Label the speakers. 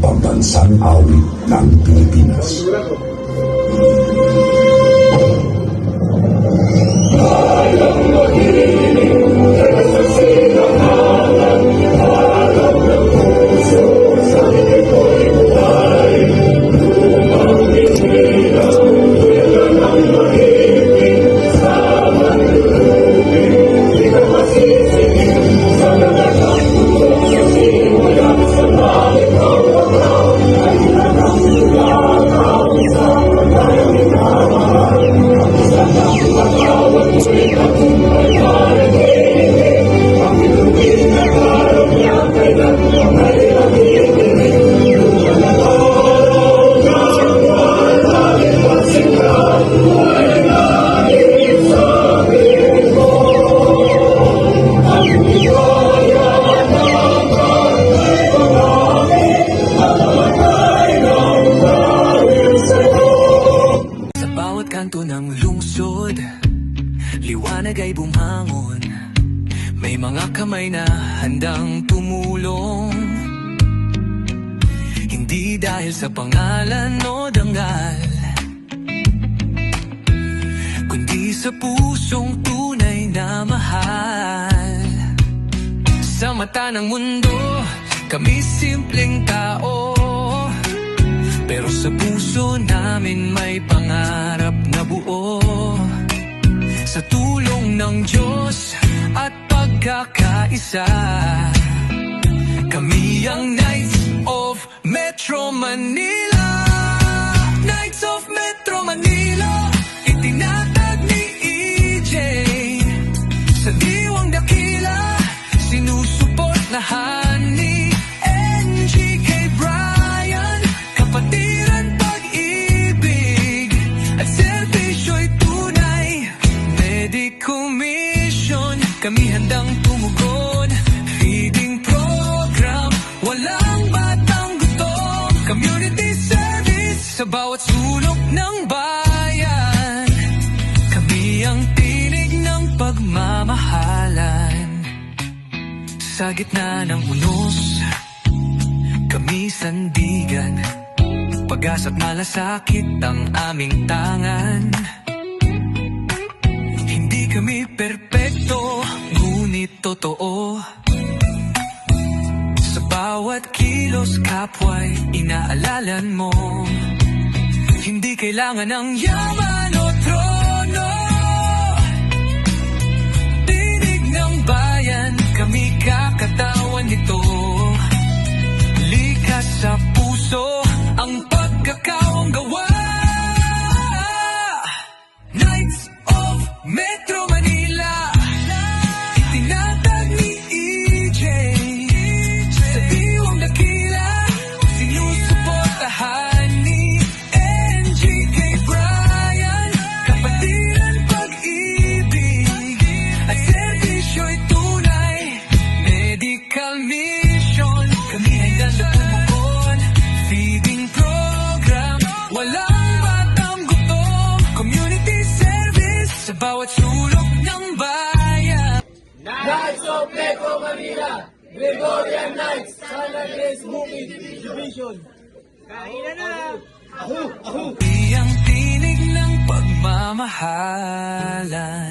Speaker 1: pambansang awit ng Pilipinas.
Speaker 2: Kanto ng lungsod, liwanag ay bumangon. May mga kamay na handang tumulong. Hindi dahil sa pangalan o dangal, kundi sa pusong tunay na mahal. Sa mata ng mundo, kami simpleng tao, pero sa puso namin may pangarap na buo. Sa tulong ng Diyos at pagkakaisa, kami ang Knights of Metro Manila. Knights of Metro Manila, itinatag ni EJ. Sa diwang dakila, sinusuportahan ni NGK Brian. Kapatiran, pag-ibig at serbisyo'y tunay. Medical mission, kami handang tumugon. Feeding program, walang batang gutom. Community service sa bawat sulok ng bayan. Kami ang tinig ng pagmamahalan. Sa gitna ng unos, kami sandigan. Pag-asa't malasakit ang aming tangan. Hindi kami perpekto, ngunit totoo. Sa bawat kilos kapwa'y inaalalan mo. Hindi kailangan ng yaman o trono. Tinig ng bayan, kami kakatawan nito. Likas sa puso ang pagkakawang gawa. Knights of Metro Manila, itinatag ni EJ. Sa diwang dakila, sinusuportahan ni NGK Brian. Kapatiran, pag-ibig at serbisyo'y tunay. Medical mission, kami ay ganda tumugon. Feeding program, walang batang gutom. Community service sa bawat sulok ng bayan.
Speaker 3: Knights of Metro Manila, Gregorian Knights, San Andres Bukid Division. Kailan na!
Speaker 2: Ang tinig ng pagmamahalan.